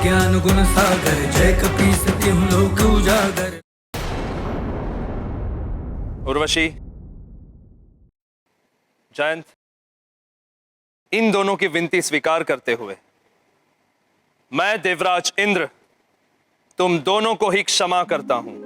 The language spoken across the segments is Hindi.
ज्ञान गुण सागर, जय कपीस तिहुँ लोक उजागर। उर्वशी, जयंत, इन दोनों की विनती स्वीकार करते हुए मैं देवराज इंद्र तुम दोनों को ही क्षमा करता हूं।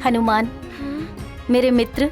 हनुमान, मेरे मित्र,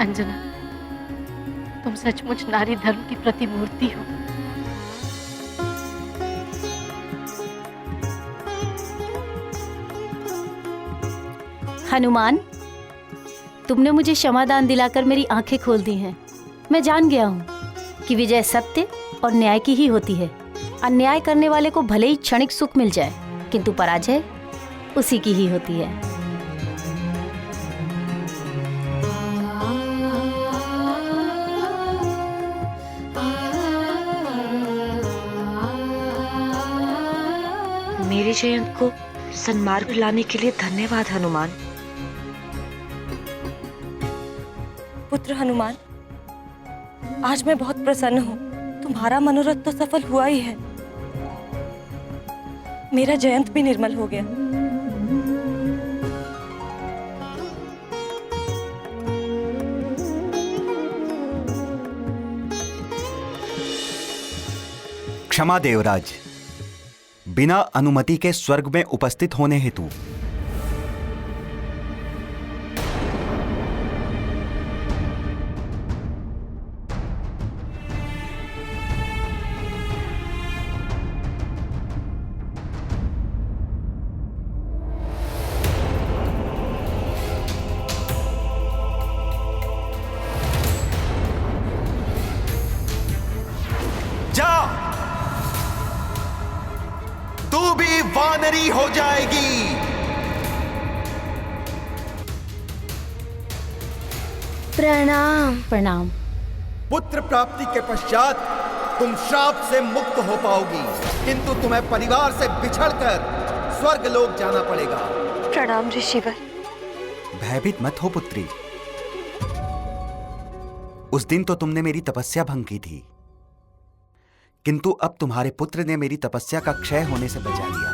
अंजना, तुम सचमुच नारी धर्म की प्रतिमूर्ति हो। हनुमान, तुमने मुझे क्षमादान दिलाकर मेरी आंखें खोल दी हैं। मैं जान गया हूँ कि विजय सत्य और न्याय की ही होती है। अन्याय करने वाले को भले ही क्षणिक सुख मिल जाए, किंतु पराजय उसी की ही होती है। मेरे जयंत को सन्मार्ग लाने के लिए धन्यवाद हनुमान। पुत्र हनुमान, आज मैं बहुत प्रसन्न हूँ। तुम्हारा मनोरथ तो सफल हुआ ही है। मेरा जयंत भी निर्मल हो गया। क्षमा देवराज, बिना अनुमति के स्वर्ग में उपस्थित होने हेतु जा, तू भी वानरी हो जाएगी। प्रणाम। प्रणाम। पुत्र प्राप्ति के पश्चात तुम श्राप से मुक्त हो पाओगी, किंतु तुम्हें परिवार से बिछड़कर स्वर्ग लोक जाना पड़ेगा। प्रणाम ऋषिवर। भयभीत मत हो पुत्री। उस दिन तो तुमने मेरी तपस्या भंग की थी, किंतु अब तुम्हारे पुत्र ने मेरी तपस्या का क्षय होने से बचा लिया।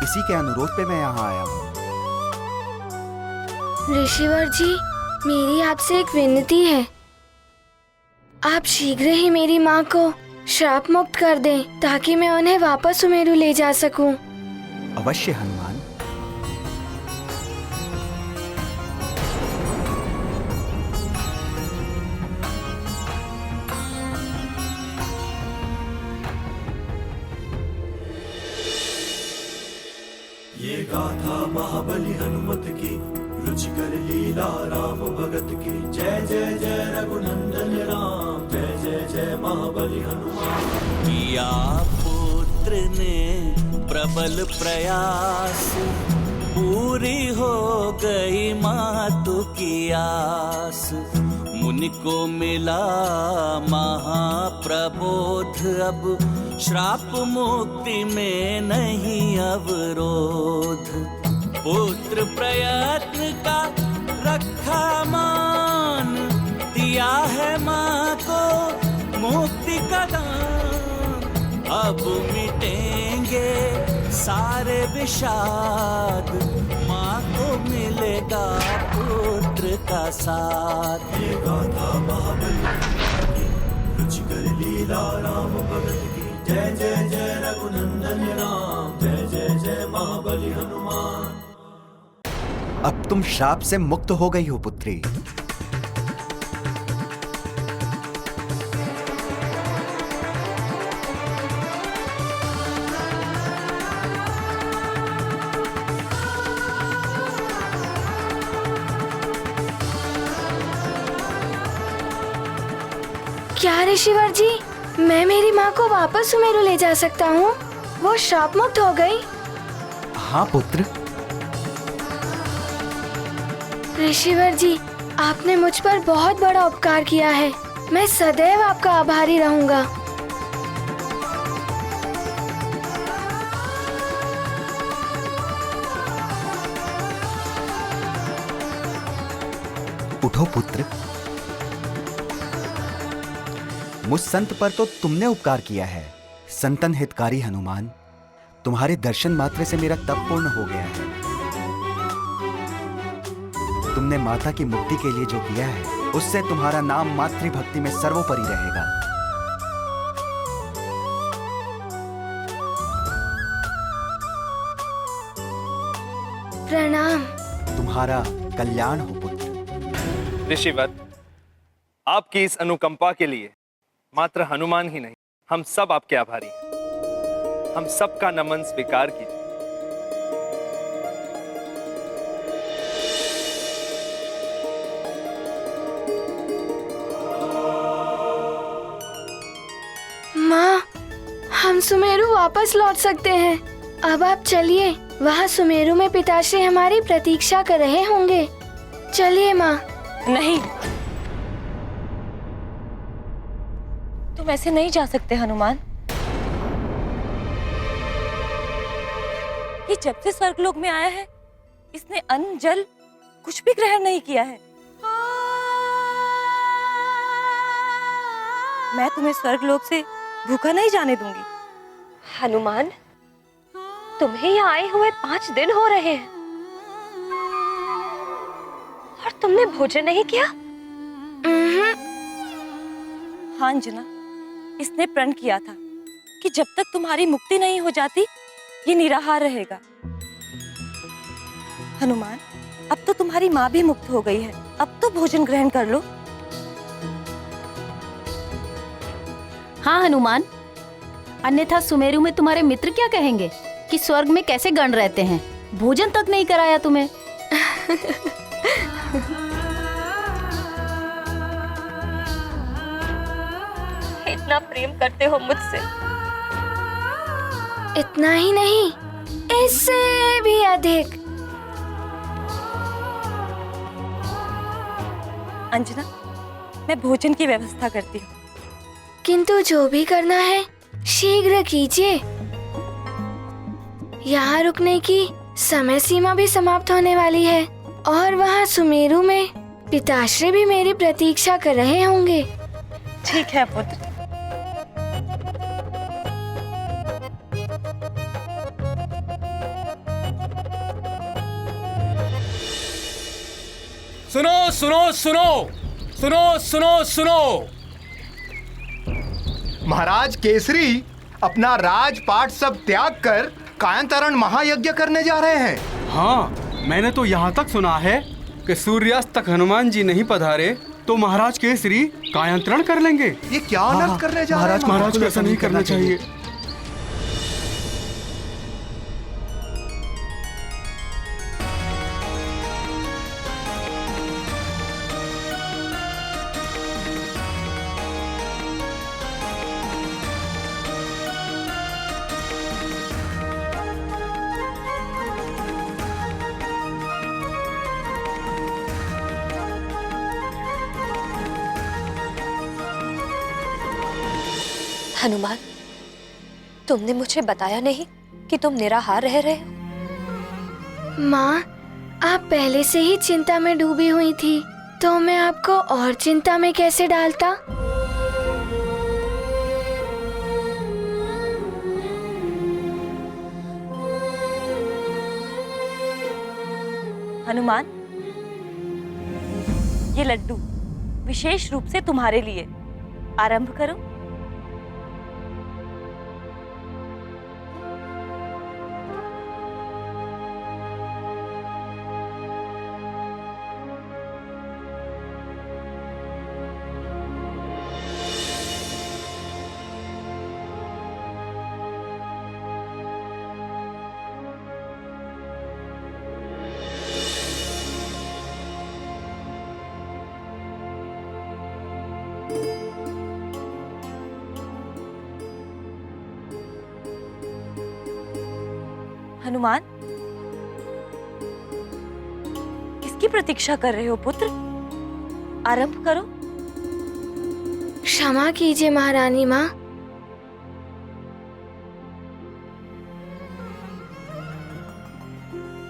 इसी के अनुरोध पे मैं यहाँ आया हूँ। ऋषिवर जी, मेरी आपसे एक विनती है। आप शीघ्र ही मेरी माँ को श्राप मुक्त कर दें, ताकि मैं उन्हें वापस सुमेरु ले जा सकूं। अवश्य हनुमान। ये गाथा महाबली हनुमत की, रुचिकर लीला राम भगत की। जय जय जय रघुनंदन राम, जय जय जय महाबली हनुमान। किया पुत्र ने प्रबल प्रयास, पूरी हो गई मातु की आस। मुनि को मिला महाप्रबोध, अब श्राप मुक्ति में नहीं अवरोध। पुत्र प्रयत्न का रखा मान, दिया है माँ को मुक्ति का दान। अब मिटेंगे सारे विषाद, माँ को मिलेगा पुत्र का साथ। ये गाथा महाबली रुचिकर लीला राम भगत की। जय जय जय रघुनंदन राम, जय जय जय महाबली हनुमान। अब तुम श्राप से मुक्त हो गई हो पुत्री। क्या ऋषिवर जी, मैं मेरी माँ को वापस सुमेरु ले जा सकता हूँ? वो श्राप मुक्त हो गई? हाँ पुत्र। ऋषिवर जी, आपने मुझ पर बहुत बड़ा उपकार किया है। मैं सदैव आपका आभारी रहूंगा। उठो पुत्र। मुझ संत पर तो तुमने उपकार किया है। संतन हितकारी हनुमान, तुम्हारे दर्शन मात्र से मेरा तप पूर्ण हो गया है। तुमने माता की मुक्ति के लिए जो किया है, उससे तुम्हारा नाम मातृभक्ति में सर्वोपरि रहेगा। प्रणाम। तुम्हारा कल्याण हो पुत्र। ऋषिवर, आपकी इस अनुकंपा के लिए मात्र हनुमान ही नहीं, हम सब आपके आभारी हैं। हम सबका नमन स्वीकार कीजिए। माँ, हम सुमेरु वापस लौट सकते हैं। अब आप चलिए, वहाँ सुमेरु में पिताश्री हमारी प्रतीक्षा कर रहे होंगे। चलिए माँ। नहीं, तुम ऐसे नहीं जा सकते हनुमान। ये जब से स्वर्गलोक में आया है, इसने अन्न जल कुछ भी ग्रहण नहीं किया है। मैं तुम्हें स्वर्गलोक से भूखा नहीं जाने दूंगी। हनुमान, तुम्हें यहाँ आए हुए 5 दिन हो रहे हैं और तुमने भोजन नहीं किया? हाँ अंजना, इसने प्रण किया था कि जब तक तुम्हारी मुक्ति नहीं हो जाती, ये निराहार रहेगा। हनुमान, अब तो तुम्हारी माँ भी मुक्त हो गई है, अब तो भोजन ग्रहण कर लो। हाँ हनुमान, अन्यथा सुमेरु में तुम्हारे मित्र क्या कहेंगे कि स्वर्ग में कैसे गण रहते हैं, भोजन तक नहीं कराया तुम्हें। इतना प्रेम करते हो मुझसे? इतना ही नहीं, इससे भी अधिक। अंजना, मैं भोजन की व्यवस्था करती हूँ। किंतु जो भी करना है शीघ्र कीजिए। यहाँ रुकने की समय सीमा भी समाप्त होने वाली है और वहाँ सुमेरु में पिताश्री भी मेरी प्रतीक्षा कर रहे होंगे। ठीक है पुत्र। सुनो सुनो सुनो सुनो सुनो सुनो। महाराज केसरी अपना राजपाट सब त्याग कर कायंतरण महायज्ञ करने जा रहे हैं। हाँ, मैंने तो यहाँ तक सुना है कि सूर्यास्त तक हनुमान जी नहीं पधारे तो महाराज केसरी कायंतरण कर लेंगे। ये क्या अनर्थ करने जा रहे हैं? महाराज को ऐसा नहीं करना चाहिए। हनुमान, तुमने मुझे बताया नहीं कि तुम निराहार रह रहे हो। माँ, आप पहले से ही चिंता में डूबी हुई थी, तो मैं आपको और चिंता में कैसे डालता। हनुमान, ये लड्डू विशेष रूप से तुम्हारे लिए। आरंभ करो। हनुमान, किसकी प्रतीक्षा कर रहे हो पुत्र? आरंभ करो। क्षमा कीजिए महारानी माँ।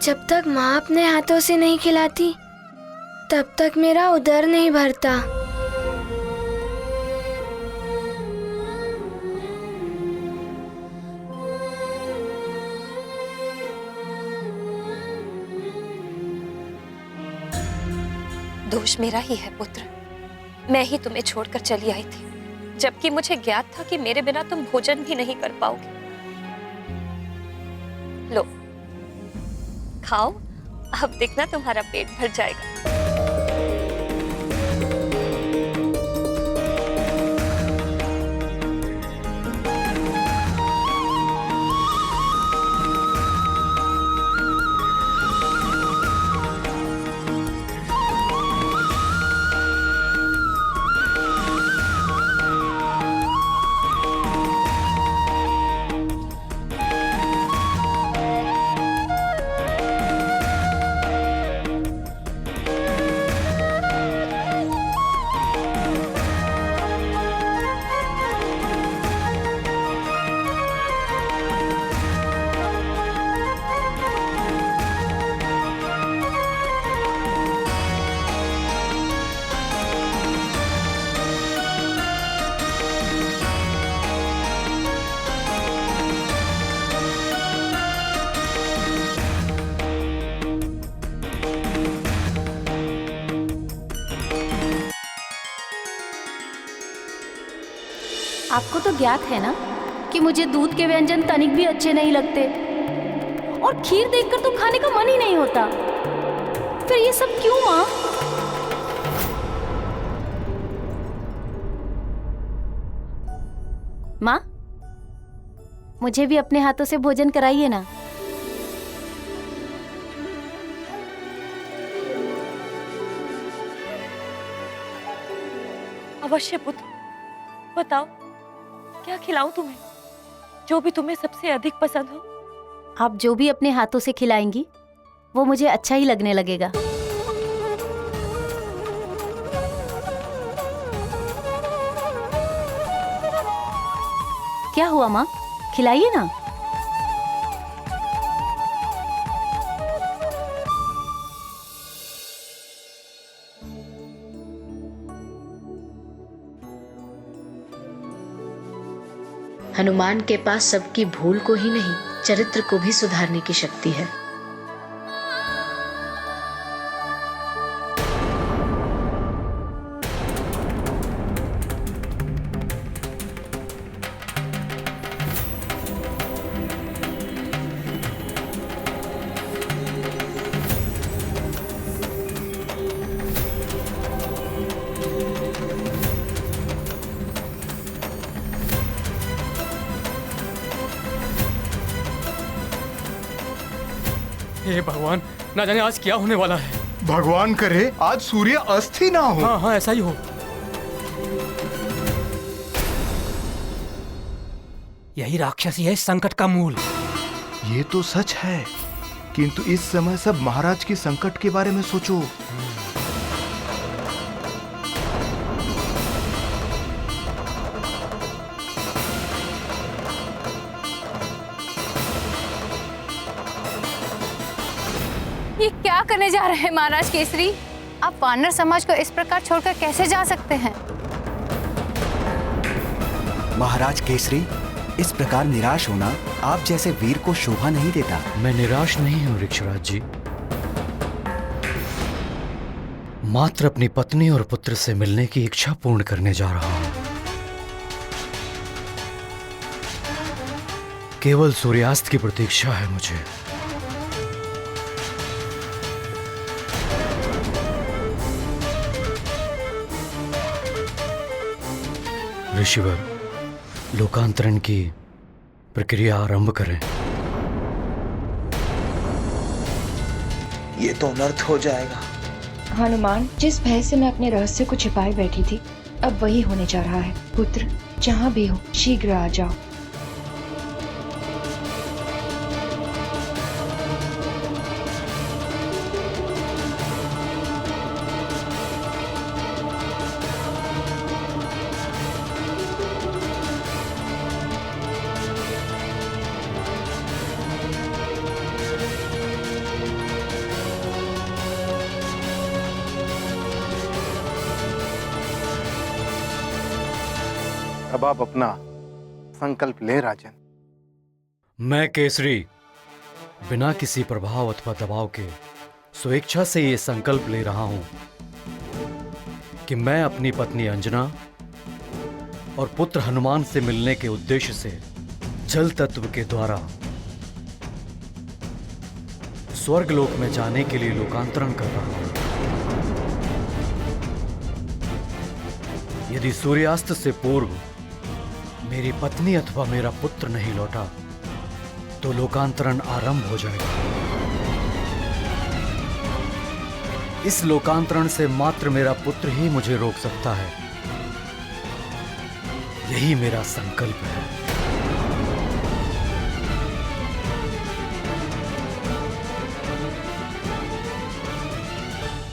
जब तक माँ अपने हाथों से नहीं खिलाती तब तक मेरा उदर नहीं भरता। दोष मेरा ही है पुत्र। मैं ही तुम्हें छोड़कर चली आई थी, जबकि मुझे ज्ञात था कि मेरे बिना तुम भोजन भी नहीं कर पाओगे। लो खाओ, अब देखना तुम्हारा पेट भर जाएगा। आपको तो ज्ञात है ना कि मुझे दूध के व्यंजन तनिक भी अच्छे नहीं लगते, और खीर देखकर तो खाने का मन ही नहीं होता। फिर ये सब क्यों माँ? माँ, मुझे भी अपने हाथों से भोजन कराइए ना। अवश्य पुत्र, बताओ क्या खिलाऊं तुम्हें, जो भी तुम्हें सबसे अधिक पसंद हो। आप जो भी अपने हाथों से खिलाएंगी वो मुझे अच्छा ही लगने लगेगा। क्या हुआ माँ, खिलाइए ना। हनुमान के पास सबकी भूल को ही नहीं, चरित्र को भी सुधारने की शक्ति है। हे भगवान, ना जाने आज क्या होने वाला है। भगवान करे आज सूर्य अस्त ही ना हो। हाँ हाँ, ऐसा ही हो। यही राक्षसी है इस संकट का मूल। ये तो सच है, किंतु इस समय सब महाराज के संकट के बारे में सोचो। ये क्या करने जा रहे हैं महाराज केसरी? आप वानर समाज को इस प्रकार छोड़कर कैसे जा सकते हैं? महाराज केसरी, इस प्रकार निराश होना आप जैसे वीर को शोभा नहीं देता। मैं निराश नहीं हूँ ऋक्षराज जी, मात्र अपनी पत्नी और पुत्र से मिलने की इच्छा पूर्ण करने जा रहा हूँ। केवल सूर्यास्त की प्रतीक्षा है मुझे। ऋषिवर, लोकांतरण की प्रक्रिया आरंभ करें। ये तो अनर्थ हो जाएगा। हनुमान, जिस भय से मैं अपने रहस्य को छिपाए बैठी थी, अब वही होने जा रहा है। पुत्र, जहाँ भी हो शीघ्र आ जाओ। अब आप अपना संकल्प ले राजन। मैं केसरी बिना किसी प्रभाव अथवा दबाव के स्वेच्छा से ये संकल्प ले रहा हूं कि मैं अपनी पत्नी अंजना और पुत्र हनुमान से मिलने के उद्देश्य से जल तत्व के द्वारा स्वर्गलोक में जाने के लिए लोकांतरण कर रहा हूं। यदि सूर्यास्त से पूर्व मेरी पत्नी अथवा मेरा पुत्र नहीं लौटा तो लोकांतरण आरंभ हो जाएगा। इस लोकांतरण से मात्र मेरा पुत्र ही मुझे रोक सकता है। यही मेरा संकल्प है।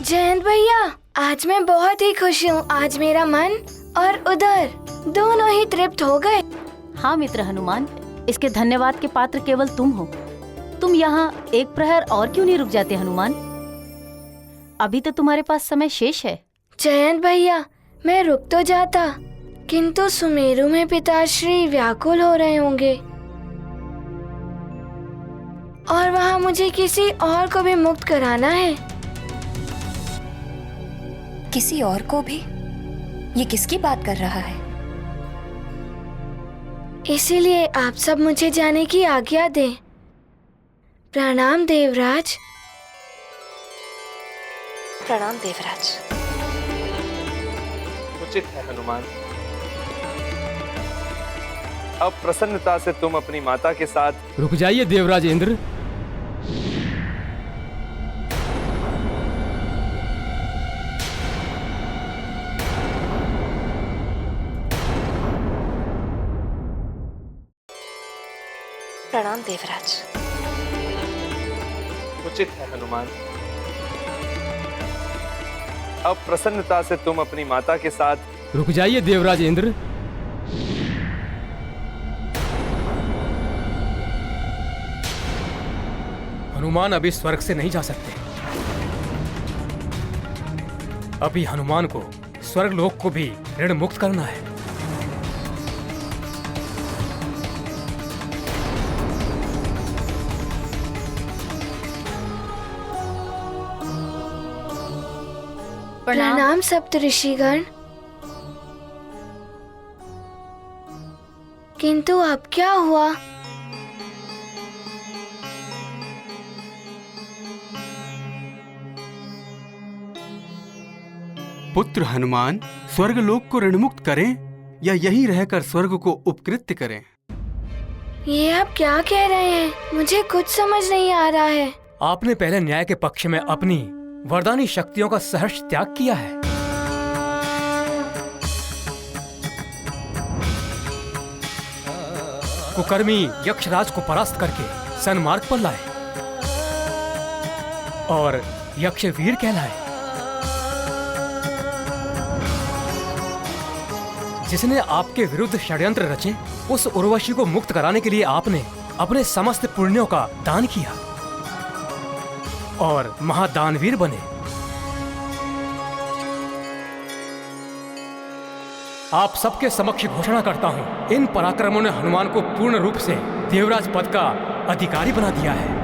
जयंत भैया, आज मैं बहुत ही खुश हूँ। आज मेरा मन और उदर दोनों ही तृप्त हो गए। हाँ मित्र हनुमान, इसके धन्यवाद के पात्र केवल तुम हो। तुम यहाँ एक प्रहर और क्यों नहीं रुक जाते हनुमान? अभी तो तुम्हारे पास समय शेष है। जयंत भैया, मैं रुक तो जाता, किंतु सुमेरु में पिताश्री व्याकुल हो रहे होंगे और वहाँ मुझे किसी और को भी मुक्त कराना है। किसी और को भी? ये किसकी बात कर रहा है? इसीलिए आप सब मुझे जाने की आज्ञा दें। प्रणाम देवराज। प्रणाम देवराज। उचित है हनुमान। अब प्रसन्नता से तुम अपनी माता के साथ रुक जाइए देवराज इंद्र। प्रणाम देवराज। उचित है हनुमान। अब प्रसन्नता से तुम अपनी माता के साथ रुक जाइए देवराज इंद्र। हनुमान अभी स्वर्ग से नहीं जा सकते। अभी हनुमान को स्वर्ग लोक को भी ऋण मुक्त करना है। प्रणाम सप्तऋषिगण। किंतु अब क्या हुआ? पुत्र हनुमान स्वर्गलोक को ऋणमुक्त करें या यहीं रहकर स्वर्ग को उपकृत्य करें? ये आप क्या कह रहे हैं? मुझे कुछ समझ नहीं आ रहा है। आपने पहले न्याय के पक्ष में अपनी वरदानी शक्तियों का सहर्ष त्याग किया है। कुकर्मी यक्षराज को परास्त करके सन्मार्ग पर लाए और यक्षवीर कहलाए। जिसने आपके विरुद्ध षड्यंत्र रचे, उस उर्वशी को मुक्त कराने के लिए आपने अपने समस्त पुण्यों का दान किया और महादानवीर बने। आप सबके समक्ष घोषणा करता हूं, इन पराक्रमों ने हनुमान को पूर्ण रूप से देवराज पद का अधिकारी बना दिया है।